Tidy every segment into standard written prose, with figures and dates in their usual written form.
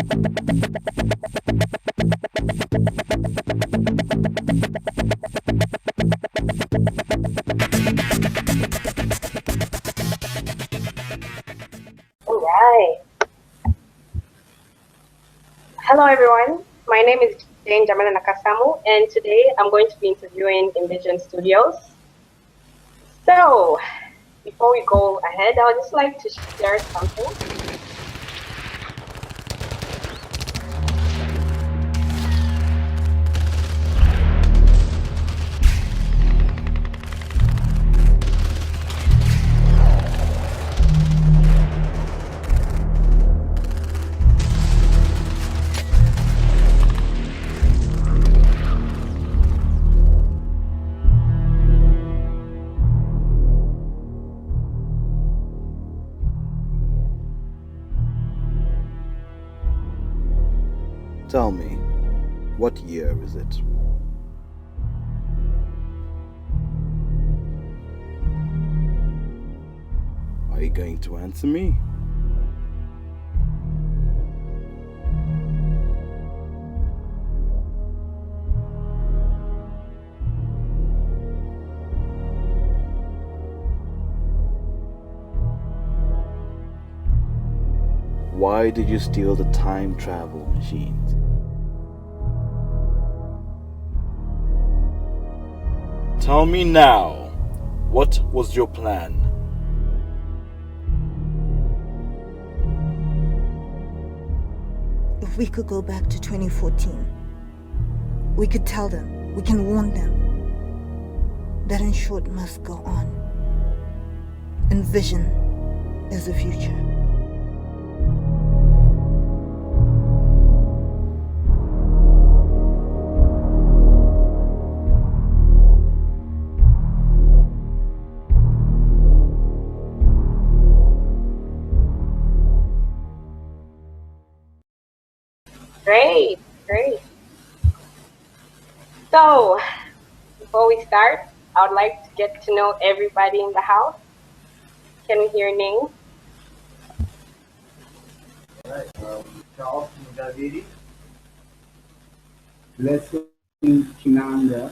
All right. Hello, everyone. My name is Jane Jamana Nakasamu, and today I'm going to be interviewing Invision Studios. So, before we go ahead, I would just like to share something. Tell me, what year is it? Are you going to answer me? Why did you steal the time travel machines? Tell me now, what was your plan? If we could go back to 2014, we could tell them, we can warn them that in short must go on. Envision is the future. Great, great. So, before we start, I would like to get to know everybody in the house. Can we hear names? All right. Charles Mugaviri. Blessing Chinanga.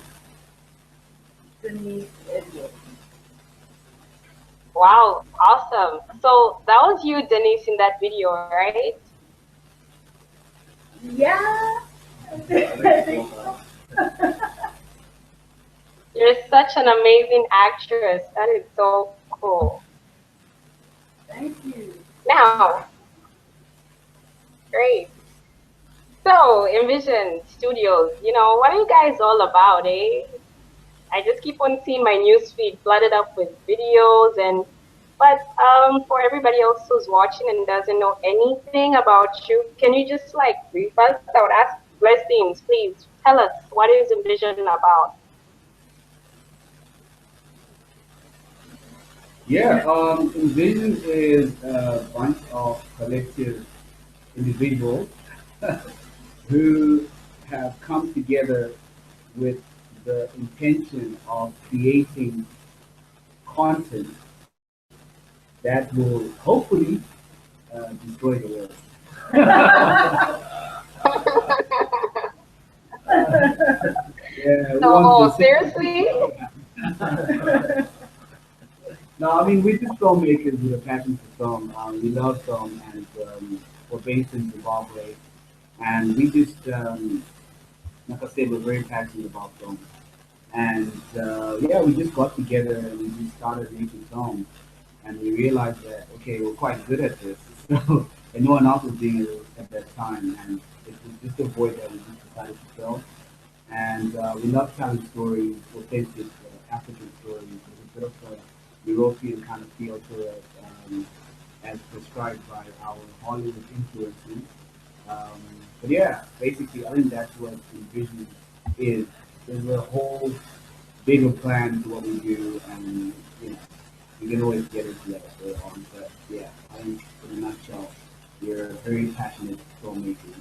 Denise Edward. Wow, awesome. So that was you, Denise, in that video, right? Yeah. You're such an amazing actress. That is so cool. Thank you. Now, great. So, Envision Studios, what are you guys all about, eh? I just keep on seeing my newsfeed flooded up with videos but for everybody else who's watching and doesn't know anything about you, can you just brief us? I would ask Blessings, please tell us, what is Envision about? Yeah, Invision is a bunch of collective individuals who have come together with the intention of creating content that will hopefully destroy the world. Yeah, No, seriously? No, I mean, we're just filmmakers with a passion for film. We love film, and we're based in Zimbabwe. And we just, like I said, we're very passionate about film. And yeah, we just got together and we just started making film. And we realized that, okay, we're quite good at this. So, and no one else was doing it at that time. And it was just a void that we just decided to fill. And we love telling stories, authentic African stories, with a bit of a European kind of feel to it, as prescribed by our Hollywood influences. But yeah, basically, I think that's what Envision is. There's a whole bigger plan to what we do, and we can always get into that later on. But yeah, I think in a nutshell, we're very passionate filmmakers.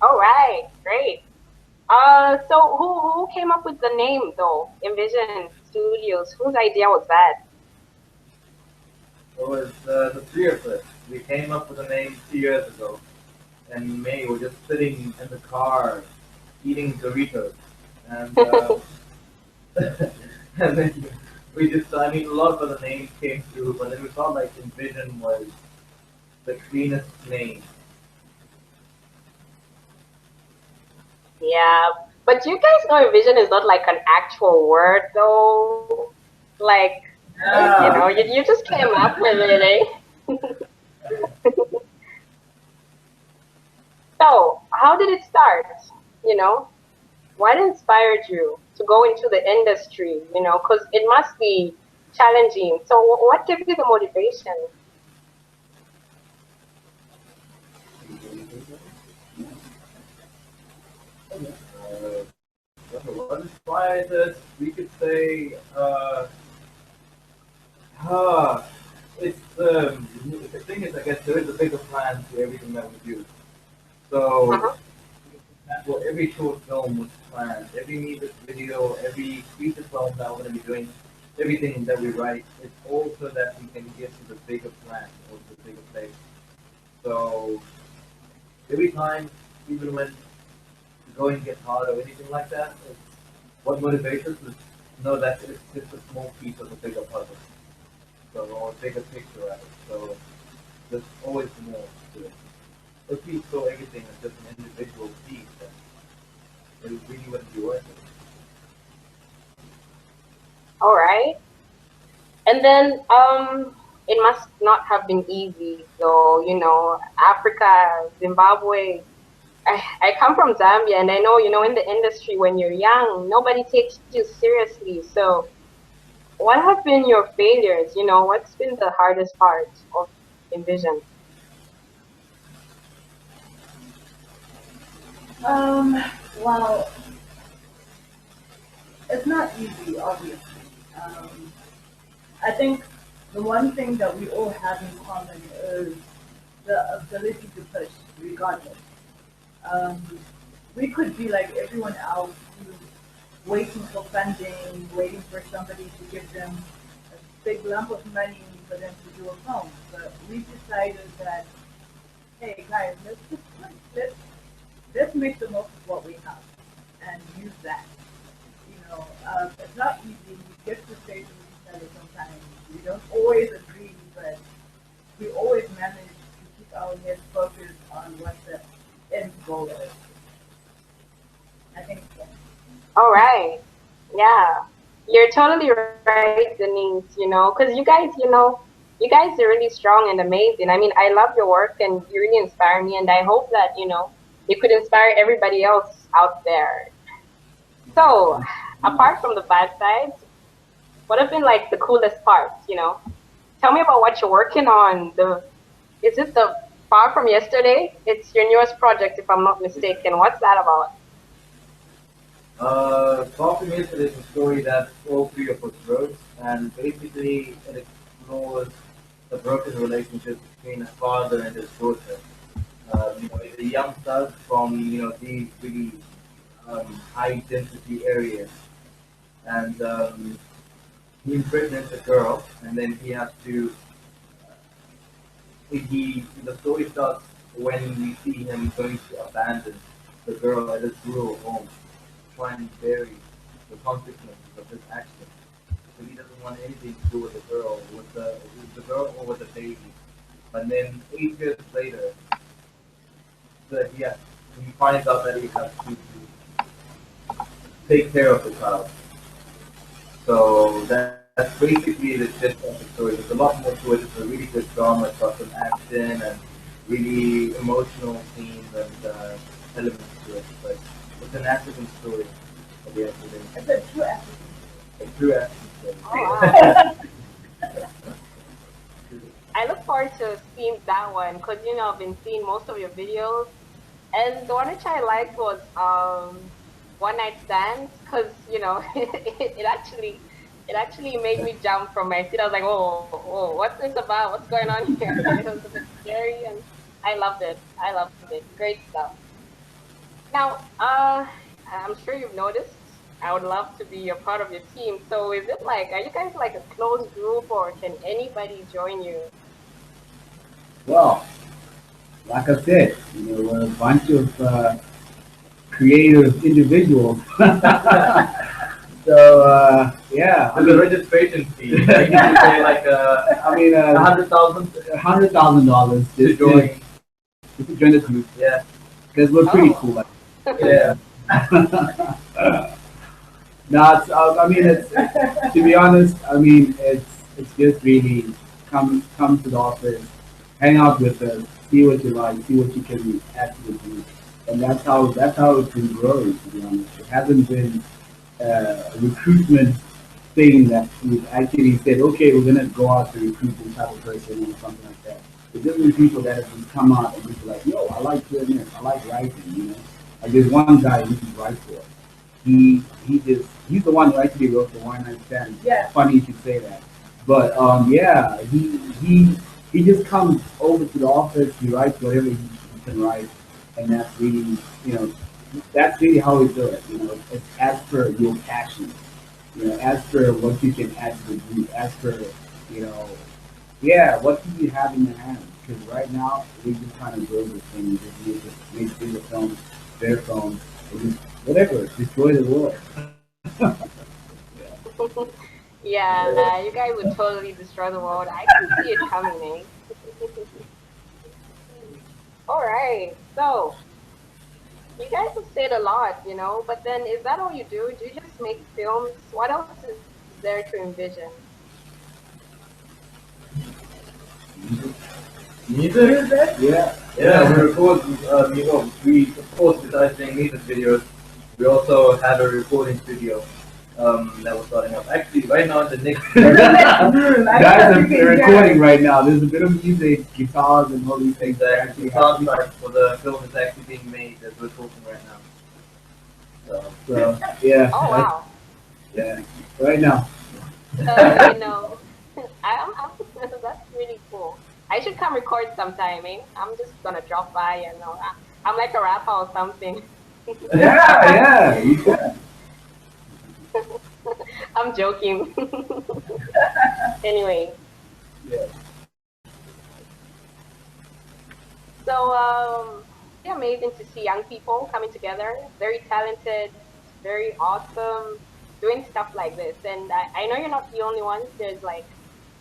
All right, great. So who came up with the name though? Envision Studios. Whose idea was that? It was the three of us. We came up with the name 2 years ago. And in May, we're just sitting in the car eating Doritos. And, and then we just, I mean, a lot of other names came through, but then we felt like Envision was the cleanest name. Yeah, but you guys know Invision is not like an actual word though. Like, Yeah. you just came up with it, eh? So, how did it start? You know, what inspired you to go into the industry? Because it must be challenging. So, what gave you the motivation? What inspired us? We could say, uh, it's the thing is, I guess there is a bigger plan to everything that we do. So Uh-huh. that's what every short film was planned. Every music video, every feature film that we're going to be doing, everything that we write, it's all so that we can get to the bigger plan or the bigger place. So every time, even when the going gets hard or anything like that, it's, what motivates us is know that it's just a small piece of a bigger puzzle. So, or a bigger picture at it. So there's always more to it. If we saw everything as just an individual piece, then it really wouldn't be worth it. All right. And then it must not have been easy. So, Africa, Zimbabwe. I come from Zambia, and I know, in the industry, when you're young, nobody takes you seriously. So, what have been your failures? What's been the hardest part of Envision? Um, well, it's not easy, obviously. Um, I think the one thing that we all have in common is the ability to push, regardless. Um, we could be like everyone else who's waiting for funding, waiting for somebody to give them a big lump of money for them to do a film. But we decided that, hey guys, let's make the most of what we have and use that. It's not easy. We get frustrated with each other sometimes. We don't always agree, but we always manage to keep our heads focused on what the end goal is. I think so. All right. Yeah. You're totally right, Denise, because you guys are really strong and amazing. I mean, I love your work and you really inspire me, and I hope that, you could inspire everybody else out there. So, apart from the bad sides, what have been like the coolest parts? Tell me about what you're working on. Is it the Far From Yesterday? It's your newest project, if I'm not mistaken. What's that about? Talking is a story that all three of us wrote, and basically it explores the broken relationship between a father and his daughter. It's a young thug from these really high density areas, and he impregnates a girl, and then he has to. The story starts when we see him going to abandon the girl at his rural home, try and bury the consequences of his action. So he doesn't want anything to do with the girl, with the girl or with the baby. But then 8 years later, he finds out that he has to take care of the child. So that's basically the gist of the story. There's a lot more to it. It's a really good drama. It's got some action and really emotional scenes and elements to it. But it's an African story at the end of the day. It's a true African. A true African Oh, story. wow. I look forward to seeing that one because I've been seeing most of your videos, and the one which I liked was One Night Stands because it actually made me jump from my seat. I was like, whoa, what's this about? What's going on here? It was a bit scary, and I loved it. I loved it. Great stuff. Now, I'm sure you've noticed. I would love to be a part of your team. So, is it like, are you guys like a closed group, or can anybody join you? Well, like I said, we're a bunch of creative individuals. So yeah, I There's a mean, registration fee. Like you can pay like I mean, a $100,000 to join. just to join the group Yeah, because we're pretty Oh. cool. Like, yeah. no, I mean, it's to be honest. I mean, it's just really come to the office, hang out with us, see what you like, see what you can actually do, and that's how it's been growing. To be honest, it hasn't been a recruitment thing that we've actually said, okay, we're gonna go out to recruit this type of person or something like that. It's just been people that have just come out and just like, yo, I like doing this, I like writing. Like there's one guy who can write for us. He's the one who actually wrote the One Night Stand. Yeah. Funny you should say that. But yeah, he just comes over to the office, he writes whatever he can write, and that's really how we do it. It's as per your passion, as per what you can add to the group, as per, you know, yeah, what do you have in your hands? Because right now, we just kind of build this thing, just make bigger films, better films, and just whatever, destroy the world. Yeah, you guys would totally destroy the world. I can see it coming, eh? All right. So, you guys have said a lot, but then is that all you do? Do you just make films? What else is there to envision? Music? Yeah, Yeah, we record, we, of course, besides doing music videos, we also have a recording studio that we're starting up. Actually, right now in the next guys are recording right now. There's a bit of music, guitars, and all these things that exactly actually soundtrack for the film is actually being made as we're talking right now. So yeah, Oh, wow. yeah, right now. So, that's really cool. I should come record sometime, eh? I'm just gonna drop by I'm like a rapper or something. Yeah, yeah, you can. I'm joking. Anyway, Yeah. so it's amazing to see young people coming together, very talented, very awesome, doing stuff like this. And I know you're not the only ones. There's like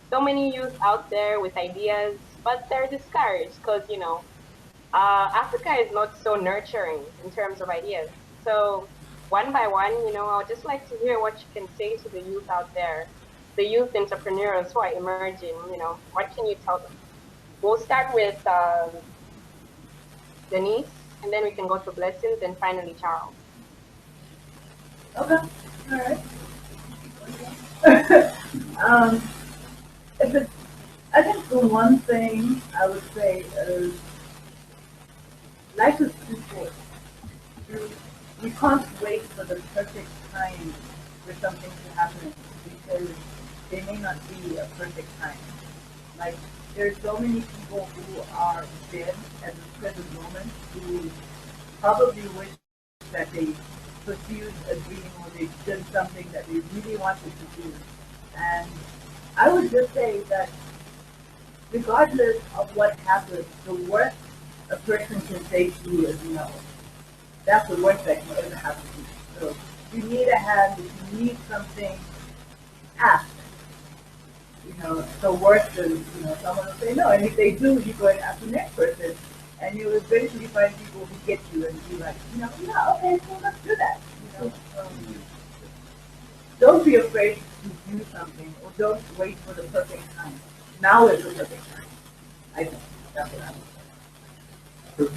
so many youth out there with ideas, but they're discouraged because Africa is not so nurturing in terms of ideas. So one by one, I would just like to hear what you can say to the youth out there, the youth entrepreneurs who are emerging. What can you tell them? We'll start with Denise, and then we can go to Blessings, and finally Charles. Okay. All right. um, if it's, I think the one thing I would say is life is too short. You, we can't wait for the perfect time for something to happen because there may not be a perfect time. Like, there's so many people who are dead at the present moment who probably wish that they pursued a dream or they did something that they really wanted to do. And I would just say that regardless of what happens, the worst a person can say to you is no. That's the worst that can ever happen to you. So if you need a hand, if you need something, ask. The worst is, someone will say no. And if they do, you go and ask the next person. And you eventually find people who get you and be like, yeah, okay, so let's do that. Don't be afraid to do something or don't wait for the perfect time. Now is the perfect time. I think that's what I would say.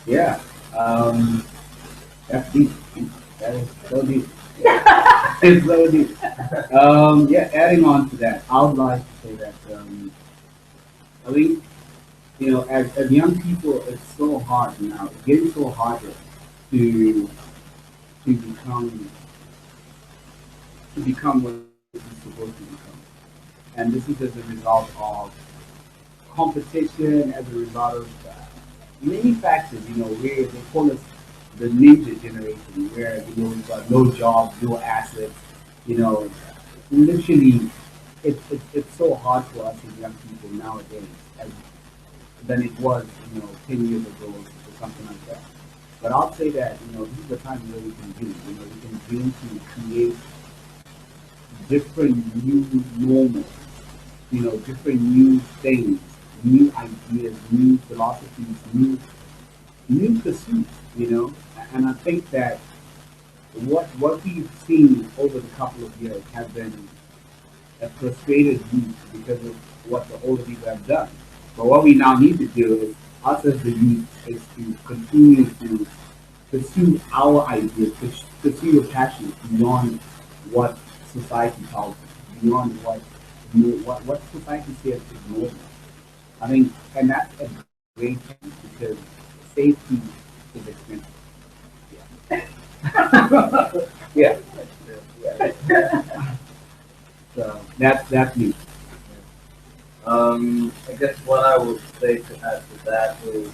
Yeah. That's deep. That is so deep. It's so deep. Yeah, adding on to that, I would like to say that I think, as young people, it's so hard now. It's getting so harder to to become to become what you're supposed to become. And this is as a result of competition, as a result of many factors. Where they call us the ninja generation, where we've got no jobs, no assets, you know, literally it's so hard for us as young people nowadays as than it was, 10 years ago or something like that. But I'll say that, this is the time where we can dream. We can dream to create different new normals, different new things, new ideas, new philosophies, new pursuits, And I think that what we've seen over the couple of years has been a frustrated youth because of what the older people have done. But what we now need to do is, us as the youth, is to continue to pursue our ideas, pursue your passions beyond what society tells us, beyond what society says is normal. I think, and that's a great thing because safety is expensive. Yeah. Yeah. So that's me. I guess what I would say to add to that is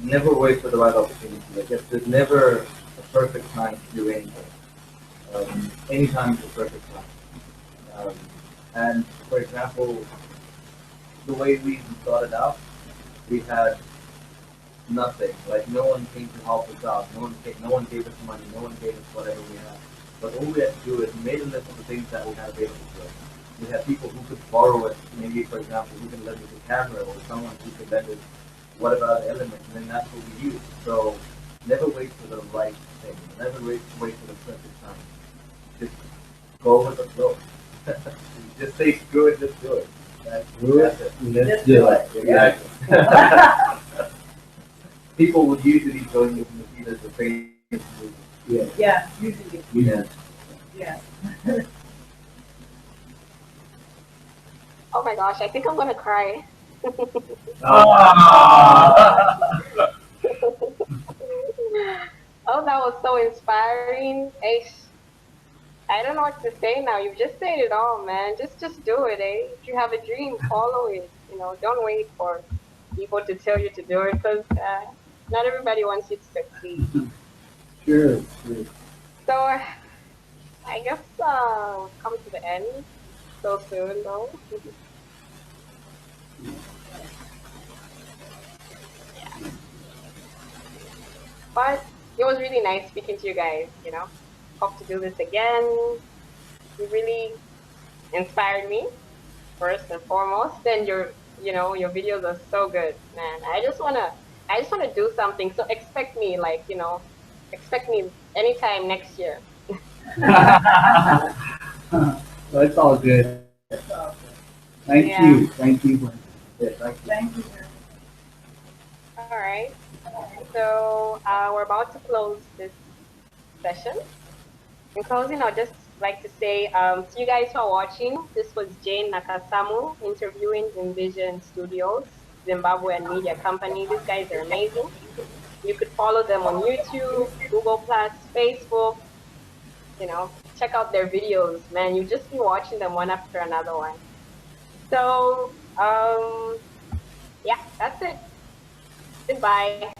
never wait for the right opportunity. I guess there's never a perfect time to do anything. Any time is the perfect time. And for example, the way we started out, we had nothing. Like no one came to help us out. No one gave us money. No one gave us whatever we had. But all we had to do is we made a list of the things that we had available to us. We had people who could borrow it. Maybe, for example, who can lend us a camera, or someone who could lend us whatever other element, and then that's what we use. So never wait for the right thing. Never wait for the perfect time. Just go with the flow. Just say screw it, just do it. That's it. Let's do it. Exactly. People would usually join you from the feet as the famous movie. Yeah. Yeah, usually. Yeah. Yeah. Oh my gosh, I think I'm gonna cry. Oh, that was so inspiring. I don't know what to say now. You've just said it all, man. Just do it, eh? If you have a dream, follow it. Don't wait for people to tell you to do it because not everybody wants you to succeed. Sure. Sure. So I guess come to the end so soon, though. But it was really nice speaking to you guys. Hope to do this again. You really inspired me, first and foremost. And your videos are so good, man. I just wanna do something. So expect me, expect me anytime next year. So it's all good. So, Thank Yeah. you. Thank you. Yeah, thank you. thank you very All right. So we're about to close this session. In closing, I'd just like to say to you guys who are watching, this was Jane Nakasamu interviewing Invision Studios, Zimbabwean media company. These guys are amazing. You could follow them on YouTube, Google Plus, Facebook. Check out their videos, man. You just be watching them one after another one. So, yeah, that's it. Goodbye.